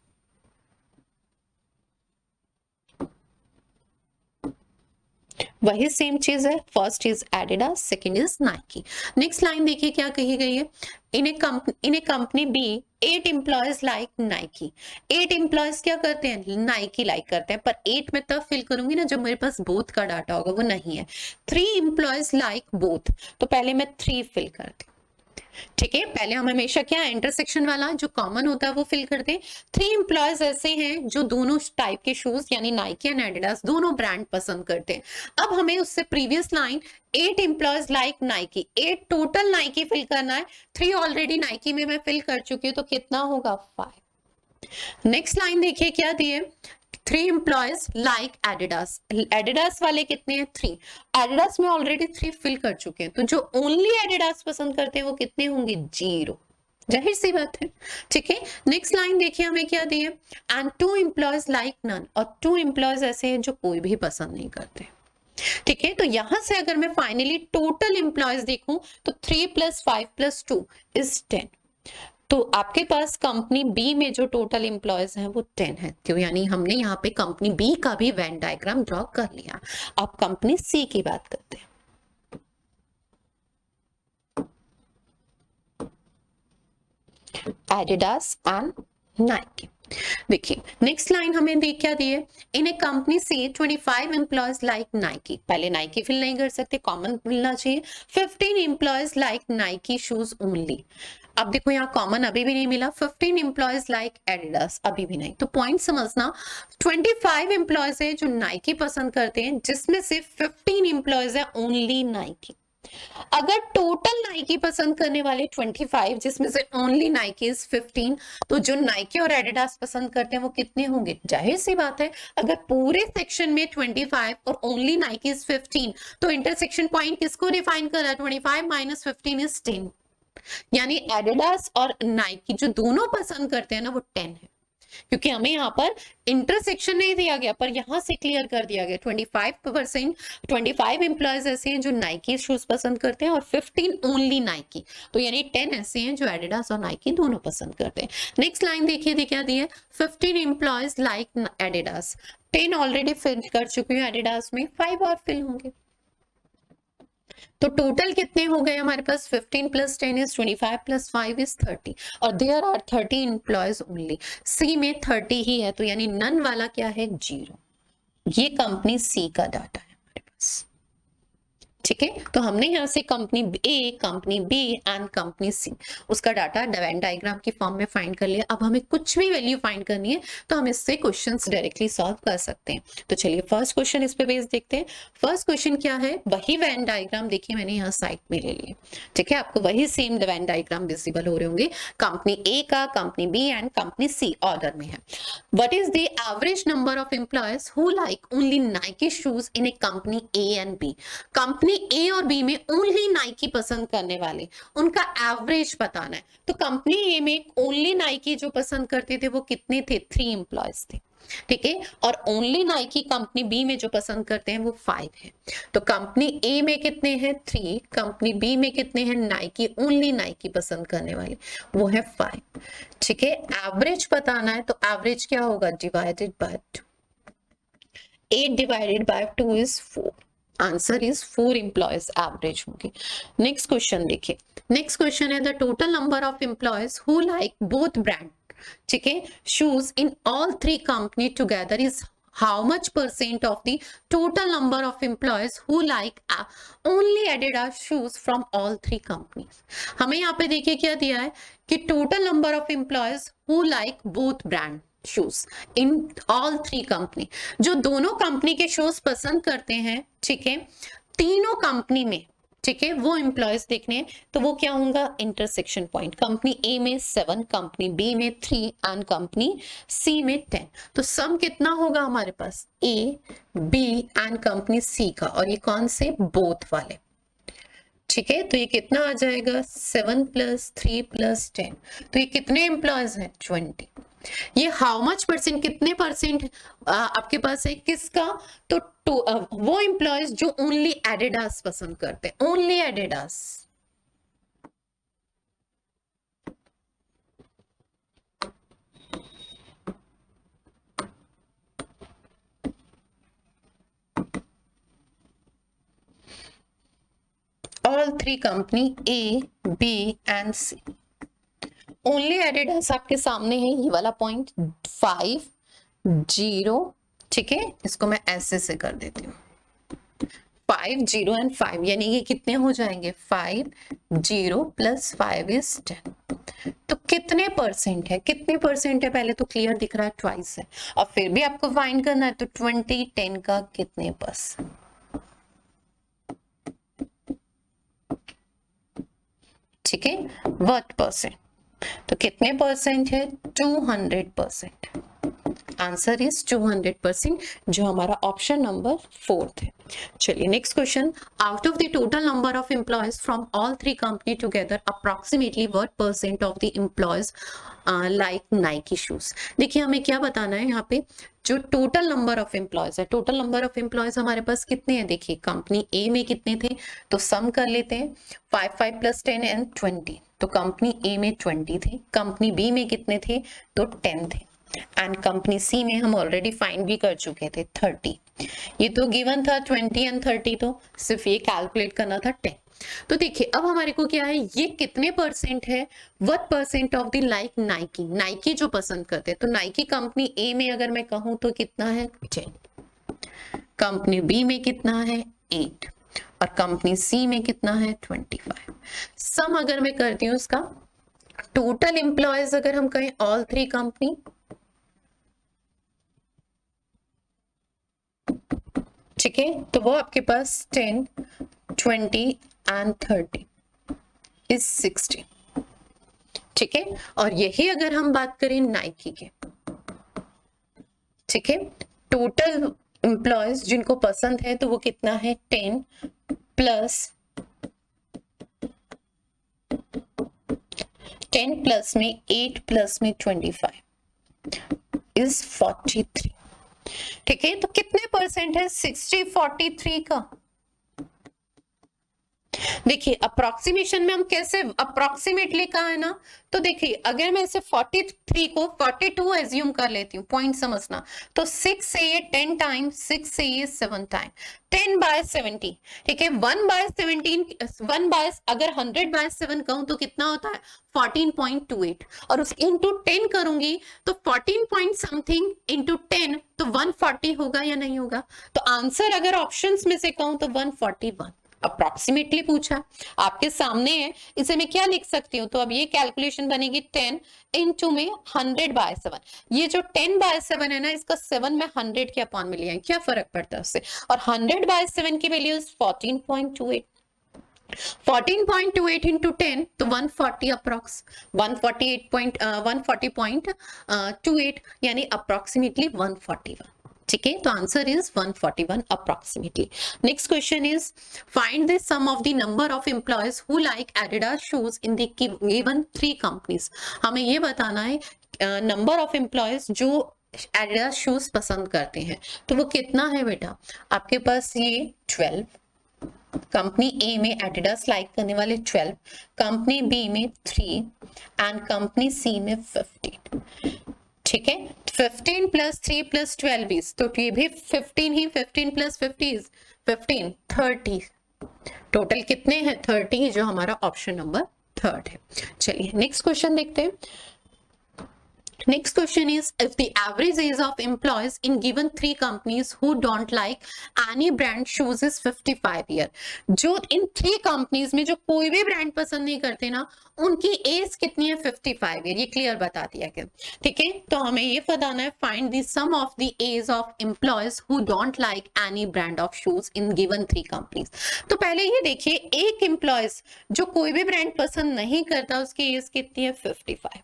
Speaker 1: वही सेम चीज है, first is Adidas, second is Nike. Next line देखिए क्या कही गई है, in A company B 8 employees like Nike. 8 employees क्या करते हैं, नाइकी लाइक करते हैं, पर 8 में तब फिल करूंगी ना जब मेरे पास बोथ का डाटा होगा, वो नहीं है। 3 एम्प्लॉयज लाइक बोथ, तो पहले मैं 3 फिल करती हूँ। ठीक है, पहले हम हमेशा क्या, इंटरसेक्शन वाला जो कॉमन होता है वो फिल करते हैं। 3 एम्प्लॉयज ऐसे हैं जो दोनों टाइप के शूज यानी नाइकी एंड एडिडास दोनों ब्रांड पसंद करते हैं। अब हमें उससे previous line 8 employees like Nike, 8 total Nike fill करना है, 3 ऑलरेडी नाइकी में मैं फिल कर चुकी हूँ, तो कितना होगा, 5। नेक्स्ट लाइन देखिए क्या दिए, 3 एम्प्लॉयज लाइक एडिडास। एडिडास वाले कितने हैं, 3, एडिडास में ऑलरेडी 3 फिल कर चुके हैं, तो जो ओनली एडिडास पसंद करते हैं वो कितने होंगे, 0, जाहिर सी बात है। ठीक है, नेक्स्ट लाइन देखिए हमें क्या दिए, एंड 2 एम्प्लॉयज लाइक नन, और 2 एम्प्लॉयज ऐसे हैं जो कोई भी पसंद नहीं करते। ठीक है, तो यहां से अगर मैं फाइनली टोटल एम्प्लॉयज देखूं तो 3 + 5 + 2 इज 10। तो आपके पास कंपनी बी में जो टोटल एम्प्लॉयज हैं वो 10 है, क्यों, यानी हमने यहाँ पे कंपनी बी का भी वेन डायग्राम ड्रॉ कर लिया। अब कंपनी सी की बात करते हैं। Adidas and Nike. देखिए नेक्स्ट लाइन हमें देख क्या दिए, इन A company C 25 employees like Nike. पहले नाइकी फिल नहीं कर सकते, कॉमन मिलना चाहिए। 15 employees like Nike shoes only. अब देखो यहाँ कॉमन अभी भी नहीं मिला। 15 एम्प्लॉयज लाइक एडिडास, अभी भी नहीं। तो पॉइंट समझना, 25 एम्प्लॉयज है जो नाइकी पसंद करते हैं, जिसमें से 15 एम्प्लॉयज है ओनली नाइकी। अगर टोटल नाइकी पसंद करने वाले 25, जिसमें से ओनली नाइकी इज 15, तो जो नाइकी और एडिडास पसंद करते हैं वो कितने होंगे, जाहिर सी बात है, अगर पूरे सेक्शन में 25 और ओनली नाइकी इज 15, तो इंटरसेक्शन पॉइंट किसको डिफाइन कर रहा है, 25 - 15 इज 10, यानी एडिडास और नाइकी जो दोनों पसंद करते हैं ना वो 10 है, क्योंकि हमें यहाँ पर इंटरसेक्शन नहीं दिया गया, पर यहां से क्लियर कर दिया गया 25 एम्प्लॉयज ऐसे हैं जो नाइकी शूज पसंद करते हैं और 15 ओनली नाइकी, तो यानी 10 ऐसे हैं जो एडिडास और नाइकी दोनों पसंद करते हैं। नेक्स्ट लाइन देखिए क्या दिया है, 15 employees like Adidas. 10 already fill कर चुकी हूँ एडिडास में, 5 और फिल होंगे, तो टोटल कितने हो गए हमारे पास, 15 + 10 इज 25 + 5 इज 30, और देयर आर 30 एम्प्लॉयज ओनली। सी में 30 ही है, तो यानी नन वाला क्या है, 0। ये कंपनी सी का डाटा है हमारे पास। ठीक है, तो हमने यहाँ से company A, company B and company C उसका डाटा वेन डायग्राम की फॉर्म में फाइंड कर लिया। अब हमें कुछ भी वैल्यू फाइंड करनी है तो हम इससे क्वेश्चंस डायरेक्टली सॉल्व कर सकते हैं। तो चलिए फर्स्ट क्वेश्चन इस पे बेस देखते हैं। फर्स्ट क्वेश्चन क्या है, वही वेन डायग्राम देखिए मैंने यहाँ साइड में ले लिया। ठीक है, आपको वही सेम वेन डायग्राम विजिबल हो रहे होंगे। कंपनी ए का, company B and company C order में है। What is the average number of employees who like only Nike shoes in A company A and B. Company A और B में only Nike पसंद करने वाले, उनका average बताना है। तो कंपनी ए में ओनली नाइकी जो पसंद करते थे वो कितने थे, 3 एम्प्लॉयज थे। ठीक है, और ओनली नाइकी कंपनी बी में जो पसंद करते हैं वो 5 है। तो कंपनी ए में कितने हैं, 3, कंपनी बी में कितने हैं, नाइकी, ओनली नाइकी पसंद करने वाले वो है 5। ठीक है, एवरेज बताना है, तो एवरेज क्या होगा, divided by 2। 8 divided by 2 is 4। Answer is 4 employees average होंगे। नेक्स्ट क्वेश्चन देखिए। नेक्स्ट क्वेश्चन है the total number of employees who like both brand ठीक है, shoes in all three company together is how much percent of the total number of employees who like only Adidas shoes from all three companies. हमें यहाँ पे देखिए क्या दिया है कि total number of employees who like both brand shoes in all three company, जो दोनों कंपनी के शूज पसंद करते हैं, ठीक है, तीनों कंपनी में, ठीक है, वो एम्प्लॉयज देखने हैं, तो वो क्या होगा, इंटरसेक्शन पॉइंट, कंपनी ए में 7, कंपनी बी में 3 एंड कंपनी सी में 10। तो सम कितना होगा हमारे पास, ए बी एंड कंपनी सी का, और ये कौन से, बोथ वाले, ठीक है। तो ये कितना आ जाएगा, 7 + 3 + 10, तो ये कितने एम्प्लॉयज हैं, 20। ये हाउ मच परसेंट, कितने परसेंट आपके पास है किसका, तो वो एम्प्लॉयज जो ओनली एडिडास पसंद करते हैं, only Adidas. All three company A B and C, only Adidas आपके सामने है, ये वाला पॉइंट 5 0, ठीक है, इसको मैं ऐसे से कर देती हूँ, 5 0 एंड 5, यानी ये कितने हो जाएंगे, 5 0 + 5 = 10। तो कितने परसेंट है, कितने परसेंट है, पहले तो क्लियर दिख रहा है, ट्वाइस है, और फिर भी आपको फाइंड करना है, तो 20 10 का कितने परसेंट, ठीक है, व्हाट परसेंट, तो कितने परसेंट है, 200%। आंसर इज 200%, जो हमारा ऑप्शन नंबर 4 है। चलिए next question, out of the total number of employees from all three company together approximately what percent of the employees like Nike shoes. देखिए हमें क्या बताना है यहाँ पे, जो टोटल नंबर ऑफ एम्प्लॉयज है, टोटल नंबर ऑफ एम्प्लॉयज हमारे पास कितने हैं, देखिए कंपनी ए में कितने थे, तो सम कर लेते हैं, 5 5 + 10 एंड 20, तो कंपनी ए में 20 थे, कंपनी बी में कितने थे, तो 10 थे, एंड कंपनी सी में हम ऑलरेडी फाइंड भी कर चुके थे 30। ये तो गिवन था 20 एंड 30, तो सिर्फ ये कैलकुलेट करना था 10। तो देखिए अब हमारे को क्या है, ये कितने परसेंट है, what percent of the like Nike, Nike जो पसंद करते हैं, तो नाइकी कंपनी ए में अगर मैं कहूं तो कितना है, 10, कंपनी बी में कितना है, 8, और कंपनी सी में कितना है, 25। सम अगर मैं करती हूँ उसका, टोटल एम्प्लॉयज अगर हम कहें ऑल थ्री कंपनी, ठीक है, तो वो आपके पास 10 20 एंड 30 इज 60, ठीक है, और यही अगर हम बात करें नाइकी के, ठीक है, टोटल एम्प्लॉयज जिनको पसंद है, तो वो कितना है, 10 + 10 प्लस में 8 प्लस में 25 इज 43, ठीक है, तो कितने परसेंट है, 60 43 का। देखिए अप्रोक्सीमेशन में हम कैसे अप्रोक्सीमेटली कहा है ना, तो देखिए अगर मैं इसे 43 को 42 एज्यूम कर लेती हूँ, पॉइंट समझना, तो 6 से ये 10 टाइम, 6 से ये 7 टाइम, 10/70, ठीक है, 1/17, 1 अगर 100/7 कहूं तो कितना होता है, 14.28, और उसके इंटू 10 करूंगी तो 14 पॉइंट समथिंग इंटू 10, तो 140 होगा या नहीं होगा, तो आंसर अगर ऑप्शंस में से कहूं तो 141। अप्रोक्सीमेटली पूछा, आपके सामने है, इसे मैं क्या लिख सकती हूँ, तो अब ये कैलकुलेशन बनेगी 10 इंटू में 100/7, ये जो 10/7 है ना, इसका 7 में 100 के अपॉन में लिया है, क्या फर्क पड़ता है उससे, और 100/7 की वैल्यू 14.28, 14.28 इंटू 10, तो 140 अप्रोक्स 140.28, यानी अप्रोक्सीमेटली 141, ठीक है, तो answer is 141 approximately. Next question is find the sum of the number of employees who like Adidas shoes in the given 3 companies. हमें ये बताना है नंबर ऑफ एम्प्लॉयज जो एडिडास शूज पसंद करते हैं, तो वो कितना है बेटा, आपके पास ये 12, कंपनी ए में एडिडास लाइक करने वाले 12, कंपनी बी में 3 एंड कंपनी सी में 15, ठीक है, 15 + 3 + 12 20, तो ये भी 15 ही, 15 + 50 इज 15, 30, टोटल कितने हैं, 30, जो हमारा ऑप्शन नंबर 3 है। चलिए नेक्स्ट क्वेश्चन देखते हैं, Next question is, if the average age of employees in given three companies who don't like any brand shoes is 55 year, जो इन थ्री कंपनीज में जो कोई भी ब्रांड पसंद नहीं करते ना, उनकी एज कितनी है? 55 ईयर। ये क्लियर बता दिया गया, ठीक है। तो हमें ये बताना है, find the sum of the age of employees who don't like any brand of shoes in given three companies. तो पहले ये देखिए, एक एम्प्लॉयज जो कोई भी ब्रांड पसंद नहीं करता, उसकी एज कितनी है? 55।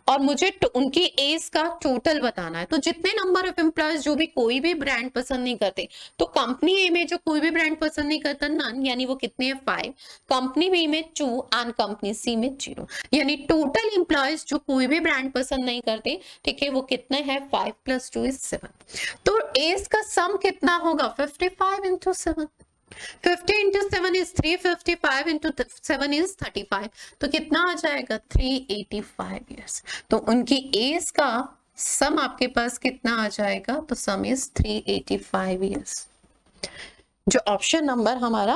Speaker 1: और मुझे उनकी एज का टोटल बताना है। तो जितने नंबर ऑफ एम्प्लॉयज जो भी कोई भी ब्रांड पसंद नहीं करते, तो कंपनी ए में जो कोई भी ब्रांड पसंद नहीं करता, नन, यानी वो कितने हैं? 5। कंपनी बी में 2 एंड कंपनी सी में 0, यानी टोटल एम्प्लॉयज जो कोई भी ब्रांड पसंद नहीं करते, ठीक है, वो कितने हैं? 5 + 2 = 7। तो एज का सम कितना होगा? 55 × 7। 50 × 7 is 355 × 7 is 35। तो कितना आ जाएगा? 385 years। तो उनकी एज का सम आपके पास कितना आ जाएगा? तो सम इज 385 years। जो ऑप्शन नंबर हमारा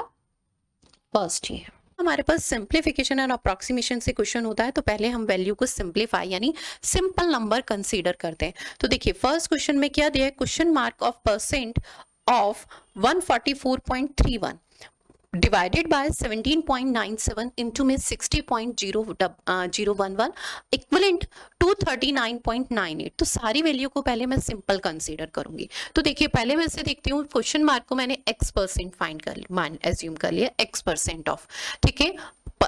Speaker 1: फर्स्ट ही है। हमारे पास सिंप्लीफिकेशन एंड अप्रॉक्सीमेशन से क्वेश्चन होता है, तो पहले हम वैल्यू को सिंप्लीफाई यानी सिंपल नंबर कंसीडर करते हैं। तो देखिए, फर्स्ट क्वेश्चन में क्या दिया है? Question mark of percent of 144.31 divided by 17.97 into में 60.011 equivalent to 39.98। तो सारी वैल्यू को पहले मैं सिंपल कंसीडर करूंगी। तो देखिए, पहले मैं से देखती हूँ, क्वेश्चन मार्क को मैंने x% फाइंड कर एज्यूम कर लिया, x% ऑफ, ठीक है।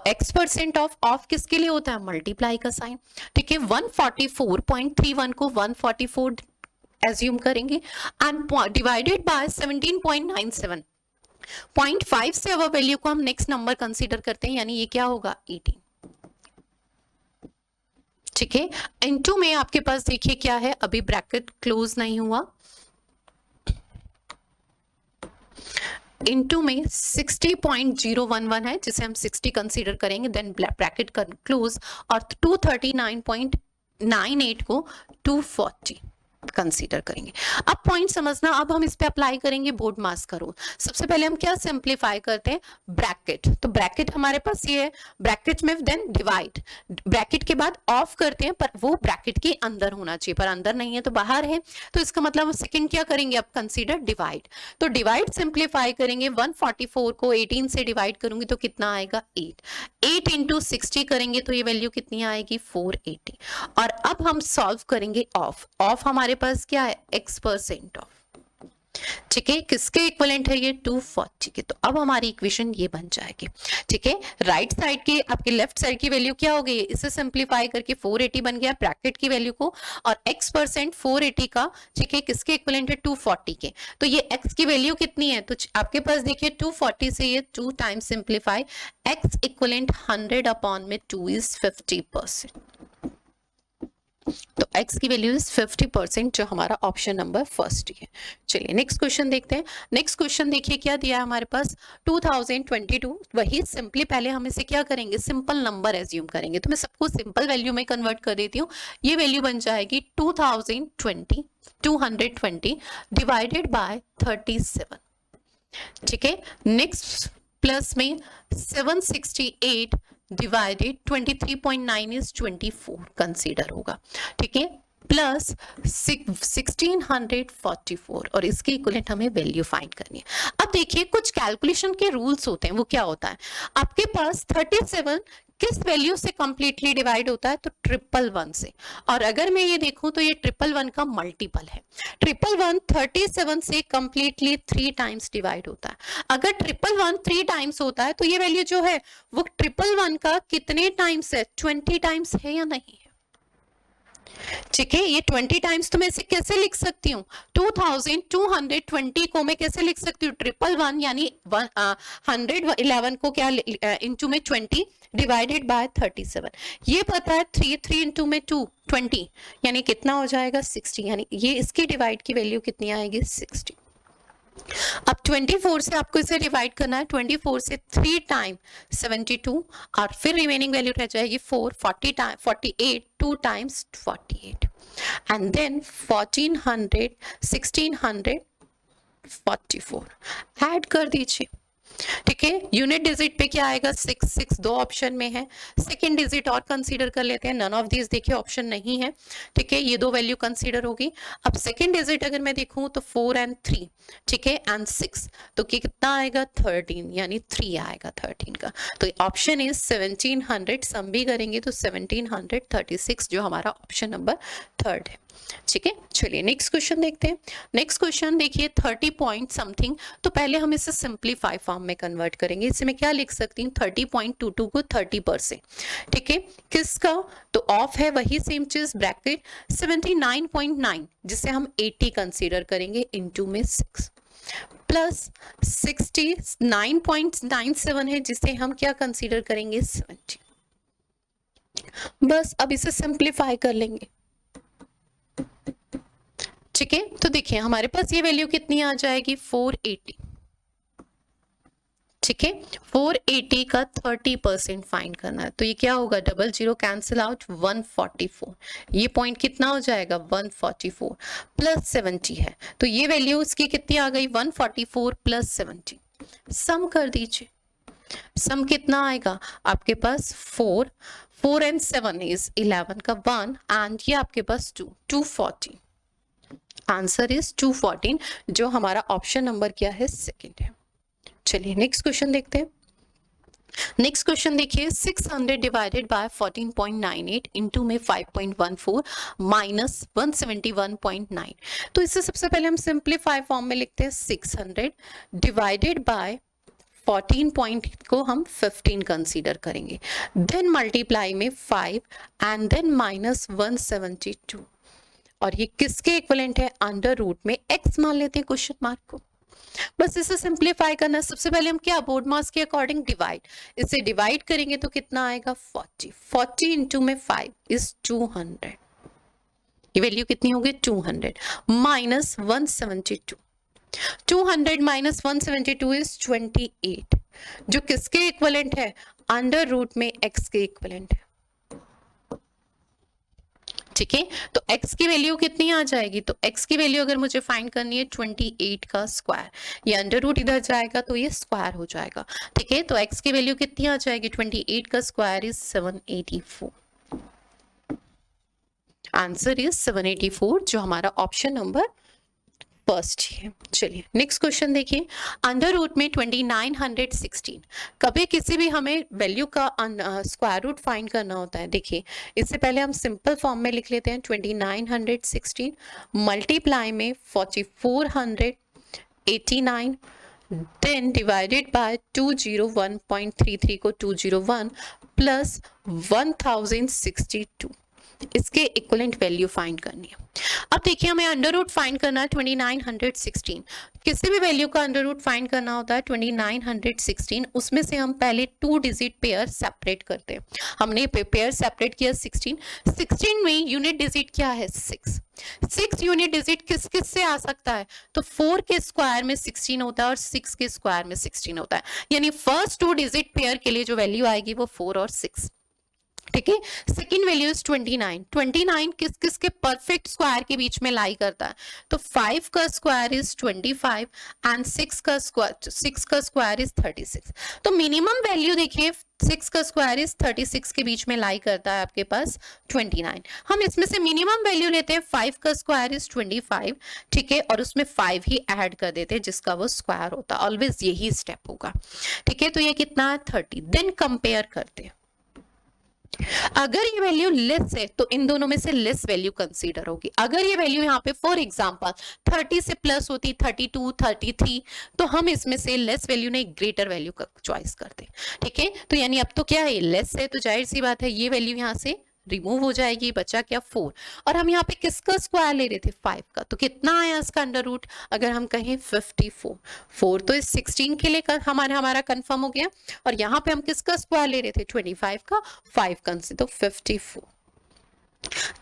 Speaker 1: x% ऑफ किसके लिए होता है? मल्टीप्लाई का साइन, ठीक है। 144.31 को 144 एज्यूम करेंगे एंड डिवाइडेड बाय 17.97, 0.5 से अब वैल्यू को हम नेक्स्ट नंबर कंसीडर करते हैं, यानी ये क्या होगा? 18, ठीक है। इनटू में आपके पास देखिए क्या है, अभी ब्रैकेट क्लोज नहीं हुआ, इनटू में 60.011 है, जिसे हम 60 कंसीडर करेंगे, देन ब्रैकेट क्लोज, और 239.98 को 240 कंसीडर करेंगे। अब पॉइंट समझना, अब हम इस पे अप्लाई करेंगे बोर्ड मास का रूल। सबसे पहले हम क्या सिंप्लीफाई करते हैं? ब्रैकेट। तो ब्रैकेट हमारे पास ये है, ब्रैकेट में देन डिवाइड, ब्रैकेट के बाद ऑफ करते हैं, पर वो ब्रैकेट के अंदर होना चाहिए, पर अंदर नहीं है तो बाहर है, तो इसका मतलब सेकंड क्या करेंगे? अब कंसीडर डिवाइड। तो डिवाइड सिंप्लीफाई करेंगे, 144 को 18 से डिवाइड करूंगी तो कितना आएगा? 8 × 60 करेंगे तो ये वैल्यू कितनी आएगी? 480। और अब हम सॉल्व करेंगे ऑफ हमारे पास क्या है? x% ऑफ, ठीक है। किसके इक्विवेलेंट है ये? 240 के। तो अब हमारी इक्वेशन ये बन जाएगी, ठीक है। राइट साइड के आपके लेफ्ट साइड की वैल्यू क्या हो गई? इसे सिंप्लीफाई करके 480 बन गया ब्रैकेट की वैल्यू को, और x% 480 का, ठीक है, किसके इक्विवेलेंट है? 240 के। तो ये x की वैल्यू कितनी है? तो आपके पास देखिए 240 से ये 2 times simplify, x equivalent 100/2 is 50%। तो x की वैल्यू इज 50%, जो हमारा ऑप्शन नंबर फर्स्ट है। चलिए नेक्स्ट क्वेश्चन देखते हैं। नेक्स्ट क्वेश्चन देखिए क्या दिया है हमारे पास? 2022। वही सिंपली पहले हम इसे क्या करेंगे? सिंपल नंबर एज्यूम करेंगे। तो मैं सबको सिंपल वैल्यू में कन्वर्ट कर देती हूँ। ये वैल्यू बन जाएगी 220 डिवाइडेड बाय 37, ठीक है। नेक्स्ट प्लस में 768 डिवाइडेड 23.9 इज 24 कंसीडर होगा, ठीक है, प्लस 1644, और इसके इक्विवेलेंट हमें वैल्यू फाइंड करनी है। अब देखिए, कुछ कैलकुलेशन के रूल्स होते हैं, वो क्या होता है? आपके पास 37 किस वैल्यू से कंप्लीटली डिवाइड होता है? तो 111 से। और अगर मैं ये देखूं तो ये 111 का मल्टीपल है। 111 37 से कंप्लीटली 3 टाइम्स डिवाइड होता है। अगर 111 3 टाइम्स होता है तो ये वैल्यू जो है वो 111 का कितने टाइम्स है? 20 टाइम्स है या नहीं? ठीक है, ये 20 टाइम्स तो मैं इसे कैसे लिख सकती हूँ? 2220 को मैं कैसे लिख सकती हूँ? 111 यानी 111 को क्या इंटू में 20 डिवाइडेड बाय 37। ये पता है 3 इंटू में 2 20, यानी कितना हो जाएगा? 60, यानी ये इसकी डिवाइड की वैल्यू कितनी आएगी? 60। अब 24 से आपको इसे डिवाइड करना है, 24 से 3 टाइम 72, और फिर रिमेनिंग वैल्यू रह जाएगी 48 2 टाइम्स 48, एंड देन 1644 ऐड कर दीजिए। ठीक है, यूनिट डिजिट पे क्या आएगा 6, 6 दो ऑप्शन में है, सेकेंड डिजिट और कंसीडर कर लेते हैं, नन ऑफ दिस देखिए ऑप्शन नहीं है। ठीक है, ये दो वैल्यू कंसीडर होगी। अब सेकेंड डिजिट अगर मैं देखूं तो 4 एंड 3, ठीक है, एंड 6, तो कितना आएगा 13, यानी 3 आएगा 13 का। तो ऑप्शन इज 1700, सम भी करेंगे तो 1736 जो हमारा ऑप्शन नंबर थर्ड है। ठीक है, चलिए नेक्स्ट क्वेश्चन देखते हैं। नेक्स्ट क्वेश्चन देखिए 30 पॉइंट समथिंग, तो पहले हम इसे सिंप्लीफाई फॉर्म में कन्वर्ट करेंगे। इसे मैं क्या लिख सकती हूँ 30.22 को 30%, ठीक है, किसका, तो ऑफ है वही सेम चीज ब्रैकेट 79.9 जिसे हम 80 कंसीडर करेंगे इनटू में 6 प्लस 69.97 है जिसे हम क्या कंसीडर करेंगे 70। बस अब इसे सिंप्लीफाई कर लेंगे। ठीक है, तो देखिए हमारे पास ये वैल्यू कितनी आ जाएगी 480। ठीक है, 480 का 30% फाइंड करना है, तो ये क्या होगा, 00 कैंसिल आउट 144, ये पॉइंट कितना हो जाएगा 144 प्लस 70 है, तो ये वैल्यू इसकी कितनी आ गई 144 प्लस 70। सम कर दीजिए, सम कितना आएगा आपके पास 4 एंड 7 इज 11 का 1 एंड ये आपके पास 240, आंसर इज 214 जो हमारा ऑप्शन नंबर क्या है सेकंड है। चलिए नेक्स्ट क्वेश्चन देखते हैं। नेक्स्ट क्वेश्चन देखिए 600 डिवाइडेड बाय 14.98 इनटू में 5.14 माइनस 171.9, तो इससे सबसे पहले हम सिंप्लीफाई फॉर्म में लिखते हैं 600 डिवाइडेड बाय 14 पॉइंट को हम 15 कंसीडर करेंगे, देन मल्टीप्लाई में 5 एंड देन माइनस 172, और ये किसके इक्विवेलेंट है, अंडर रूट में x मान लेते हैं क्वेश्चन मार्क को। बस इसे सिंप्लीफाई करना है। सबसे पहले हम क्या बोर्ड मास के अकॉर्डिंग डिवाइड, इसे डिवाइड करेंगे तो कितना आएगा 40 इंटू में 5 इज 200, ये वैल्यू कितनी होगी 200 माइनस 172, 200 माइनस 172 इज 28 जो किसके इक्विवेलेंट है, अंडर रूट में x के इक्विवेलेंट है। ठीक है, तो x की वैल्यू कितनी आ जाएगी, तो x की वैल्यू अगर मुझे फाइंड करनी है 28 का स्क्वायर, ये अंडर रूट इधर जाएगा तो ये स्क्वायर हो जाएगा। ठीक है, तो x की वैल्यू कितनी आ जाएगी 28 का स्क्वायर इज 784, आंसर इज 784 जो हमारा ऑप्शन नंबर फर्स्ट है। चलिए नेक्स्ट क्वेश्चन देखिए, अंडर रूट में 2916, कभी किसी भी हमें वैल्यू का स्क्वायर रूट फाइंड करना होता है, देखिए इससे पहले हम सिंपल फॉर्म में लिख लेते हैं 2916 मल्टीप्लाई में 4489 देन डिवाइडेड बाय 201.33 को 201 प्लस 1062, इसके इक्विवेलेंट वैल्यू फाइंड करनी है। अब देखिए हमें अंडर रूट फाइंड करना है 2916, किसी भी वैल्यू का अंडर रूट फाइंड करना होता है 2916, उसमें से हम पहले 2 डिजिट पेयर सेपरेट करते हैं। हमने पेयर सेपरेट किया 16 में यूनिट डिजिट क्या है 6 यूनिट डिजिट किस किस से आ सकता है, तो 4 के स्क्वायर में 16 होता है और 6 के स्क्वायर में 16 होता है, यानी फर्स्ट 2 डिजिट पेयर के लिए जो वैल्यू आएगी वो 4 और 6। ठीक है, सेकेंड वैल्यू इज 29 किस किस के परफेक्ट स्क्वायर के बीच में लाई करता है, तो 5 का स्क्वायर इज 25 एंड 6 का स्क्वायर इज 36, तो मिनिमम वैल्यू देखिए 6 का स्क्वायर इज 36 के बीच में लाई करता है आपके पास 29, हम इसमें से मिनिमम वैल्यू लेते हैं 5 का स्क्वायर इज 25, ठीक है, और उसमें 5 ही ऐड कर देते हैं जिसका वो स्क्वायर होता है, ऑलवेज यही स्टेप होगा। ठीक है, तो ये कितना है 30, देन कंपेयर करते हैं, अगर ये वैल्यू लेस है तो इन दोनों में से लेस वैल्यू कंसीडर होगी। अगर ये वैल्यू यहाँ पे फॉर एग्जांपल 30 से प्लस होती 32 33, तो हम इसमें से लेस वैल्यू ने ग्रेटर वैल्यू का चॉइस करते हैं। ठीक है, तो यानी अब तो क्या है लेस है, तो जाहिर सी बात है ये वैल्यू यहाँ से रिमूव हो जाएगी, बचा क्या 4, और हम यहाँ पे किसका स्क्वायर ले रहे थे 5 का, तो कितना आया इसका अंडर रूट, अगर हम कहें 54, 4 तो इस 16 के लिए हमारा कंफर्म हो गया, और यहाँ पे हम किसका स्क्वायर ले रहे थे 25 का 5 का, तो 54।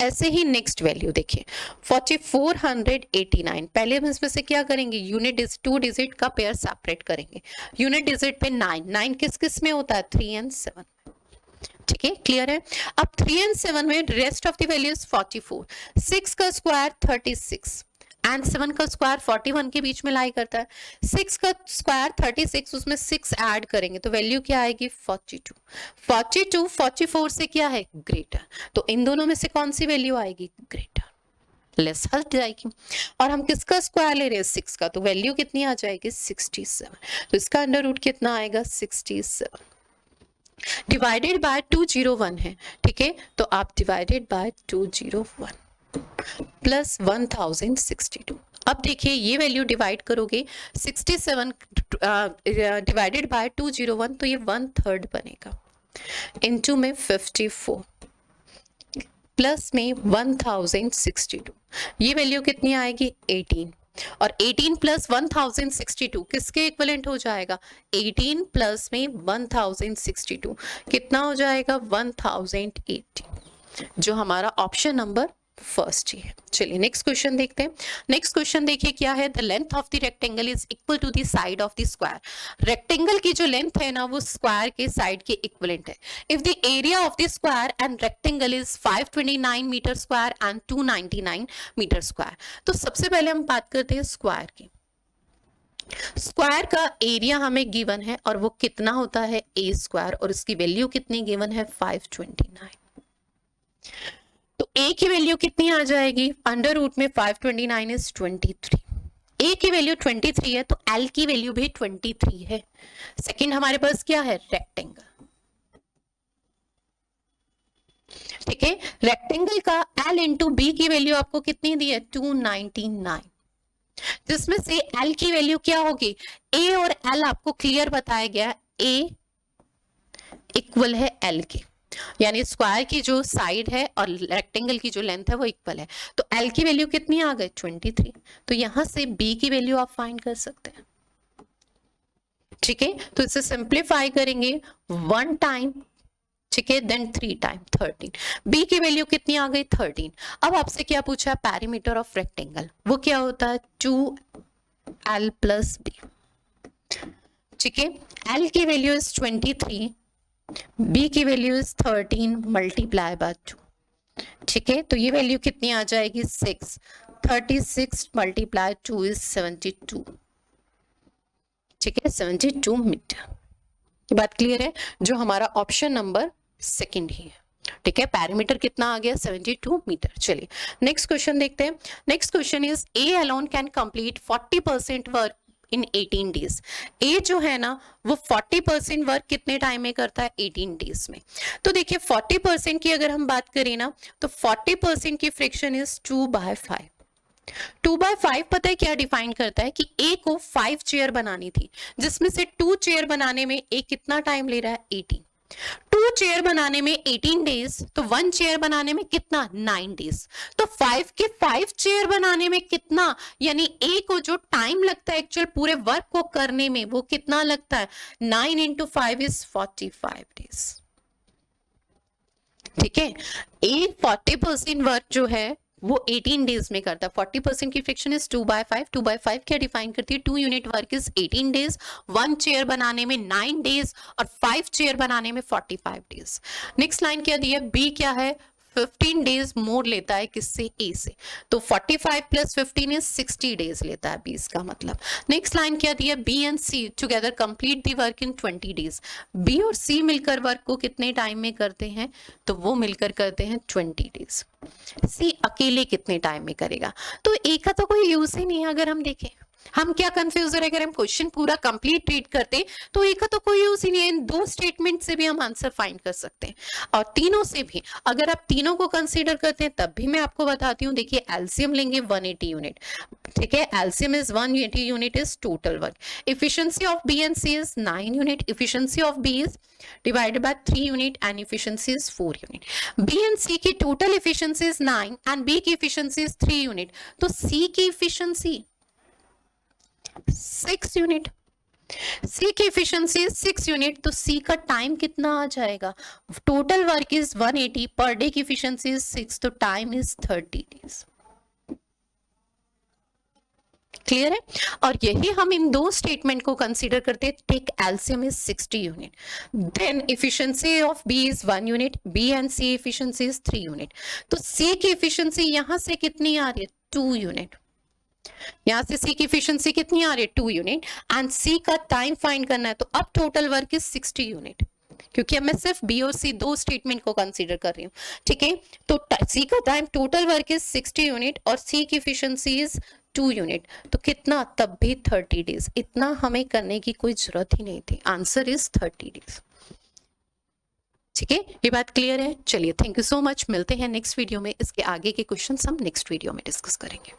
Speaker 1: ऐसे ही नेक्स्ट वैल्यू देखिए 4489, पहले हम इसमें से क्या करेंगे यूनिट 2 डिजिट का पेयर सेपरेट करेंगे, यूनिट डिजिट पे 9 किस किस में होता है 3 एंड 7। ठीक है, क्लियर है। अब 3 एंड 7 में रेस्ट ऑफ द वैल्यूज 44, 6 का स्क्वायर 36 एंड 7 का स्क्वायर 41 के बीच में लाई करता है, 6 का स्क्वायर 36, उसमें 6 ऐड करेंगे तो वैल्यू क्या आएगी 42, 42 44 से क्या है ग्रेटर, तो इन दोनों में से कौन सी वैल्यू आएगी ग्रेटर, लेस हट जाएगी। और हम किसका स्क्वायर ले रहे हैं 6 का, तो वैल्यू कितनी आ जाएगी 67, तो इसका अंडर रूट कितना आएगा 67 डिवाइडेड बाय 201 है, ठीक है, तो आप डिवाइडेड बाय 201 प्लस 1062। अब देखिए ये वैल्यू डिवाइड करोगे 67 डिवाइडेड बाय 201 तो ये 1/3 बनेगा, इनटू में 54 प्लस में 1062, ये वैल्यू कितनी आएगी 18, और 18 प्लस 1062 किसके इक्विवेलेंट हो जाएगा 18 प्लस में 1062 कितना हो जाएगा 1080, जो हमारा ऑप्शन नंबर फर्स्ट ही है। चलिए नेक्स्ट क्वेश्चन देखते हैं। नेक्स्ट क्वेश्चन देखिए क्या है, the length of the rectangle is equal to the side of the square. Rectangle की जो लेंथ है ना वो स्क्वायर के साइड के इक्विवेलेंट है। If the area of the square and rectangle is 529 meter square and 299 meter square. तो सबसे पहले हम बात करते हैं स्क्वायर की। स्क्वायर का एरिया हमें गिवन है और वो कितना होता है ए स्क्वायर, और इसकी वैल्यू कितनी गिवन है 529। तो ए की वैल्यू कितनी आ जाएगी, अंडर रूट में 529 इज 23, ए की वैल्यू 23 है तो एल की वैल्यू भी 23 है। सेकंड हमारे पास क्या है रेक्टेंगल, ठीक है, रेक्टेंगल का एल इंटू बी की वैल्यू आपको कितनी दी है 299, जिसमें से एल की वैल्यू क्या होगी, ए और एल आपको क्लियर बताया गया, ए इक्वल है एल के, यानी स्क्वायर की जो साइड है और रेक्टेंगल की जो लेंथ है वो इक्वल है, तो एल की वैल्यू कितनी आ गई 23, तो यहां से बी की वैल्यू आप फाइंड कर सकते हैं, ठीक है। तो इसे सिंप्लीफाई करेंगे 1 टाइम, ठीक है, देन 3 टाइम 13, बी की वैल्यू कितनी आ गई 13। अब आपसे क्या पूछा पेरीमीटर ऑफ रेक्टेंगल, वो क्या होता है 2l प्लस बी, ठीक है, एल की वैल्यू इज 23, बी की वैल्यू इज 13 मल्टीप्लाई बाय 2, ठीक है, तो ये वैल्यू कितनी आ जाएगी 6, 36 मल्टीप्लाई 2 इज 72, ठीक है, 72 मीटर। ये बात क्लियर है, जो हमारा ऑप्शन नंबर सेकंड ही है, ठीक है, पैरामीटर कितना आ गया 72 मीटर। चलिए नेक्स्ट क्वेश्चन देखते हैं। Next question is A alone can complete 40% work in 18 days. A जो है ना वो 40% वर्क कितने टाइम में करता है 18 डेज में। तो देखिए 40% की अगर हम बात करें ना तो 40% की फ्रिक्शन इज 2/5। 2/5 पता है क्या डिफाइन करता है कि ए को 5 चेयर बनानी थी, जिसमें से 2 चेयर बनाने में ए कितना टाइम ले रहा है 18, 2 चेयर बनाने में 18 डेज, तो 1 चेयर बनाने में कितना 9 डेज, तो 5 के 5 चेयर बनाने में कितना, यानी ए को जो टाइम लगता है एक्चुअल पूरे वर्क को करने में वो कितना लगता है 9 into 5 is 45 डेज, ठीक है। ए 40% वर्क जो है वो 18 डेज में करता है, 40% की फ्रिक्शन इज 2/5, 2/5 क्या डिफाइन करती है 2 unit work is 18 days, 1 chair बनाने में 9 डेज और 5 चेयर बनाने में 45 डेज। नेक्स्ट लाइन क्या दी है, बी क्या है 15 डेज मोर लेता है किससे ए से, तो 45 प्लस 15 इज 60 डेज लेता है बी, इसका मतलब। नेक्स्ट लाइन क्या दी है, B and C together complete the work in 20 days. B और सी मिलकर वर्क को कितने टाइम में करते हैं, तो वो मिलकर करते हैं 20 डेज। सी अकेले कितने टाइम में करेगा, तो ए का तो कोई यूज ही नहीं है। अगर हम देखें हम क्या कंफ्यूज हो रहे हैं, अगर हम क्वेश्चन पूरा कंप्लीट रीड करते तो ए का तो कोई यूज ही नहीं है। इन 2 स्टेटमेंट से भी हम आंसर फाइंड कर सकते हैं, और तीनों से भी अगर आप तीनों को कंसीडर करते हैं तब भी मैं आपको बताती हूँ। देखिए एलसीएम लेंगे 180 यूनिट, ठीक है, LCM is 180 unit is total work. Efficiency of B and C is 9 unit, efficiency of B is divided by 3 unit and efficiency is 4 unit. B and C की total efficiency is 9 and B की efficiency is 3 unit, तो C की efficiency 6 unit, C की efficiency is 6 unit, तो C का time कितना आ जाएगा, total work is 180, per day की efficiency is 6, तो टाइम इज 30 डेज। क्लियर है, और यही हम इन 2 स्टेटमेंट को कंसीडर करते हैं। Take LCM is 60 unit, then efficiency of B is 1 unit, B and C efficiency is 3 unit, तो सी की एफिशिएंसी यहां से कितनी आ रही है 2 यूनिट, यहाँ से सी की इफिशियंसी कितनी आ रही है 2 यूनिट एंड सी का टाइम फाइंड करना है, तो अब टोटल वर्क इज 60 यूनिट, क्योंकि अब मैं सिर्फ बी और सी दो स्टेटमेंट को कंसीडर कर रही हूँ, ठीक है। तो सी का time total work is 60 unit और सी की इफिशियंसी इज 2 यूनिट, तो कितना, तब भी 30 डेज, इतना हमें करने की कोई जरूरत ही नहीं थी, आंसर इज 30 डेज। ठीक है, ये बात क्लियर है। चलिए, थैंक यू सो मच, मिलते हैं नेक्स्ट वीडियो में, इसके आगे के क्वेश्चन हम नेक्स्ट वीडियो में डिस्कस करेंगे।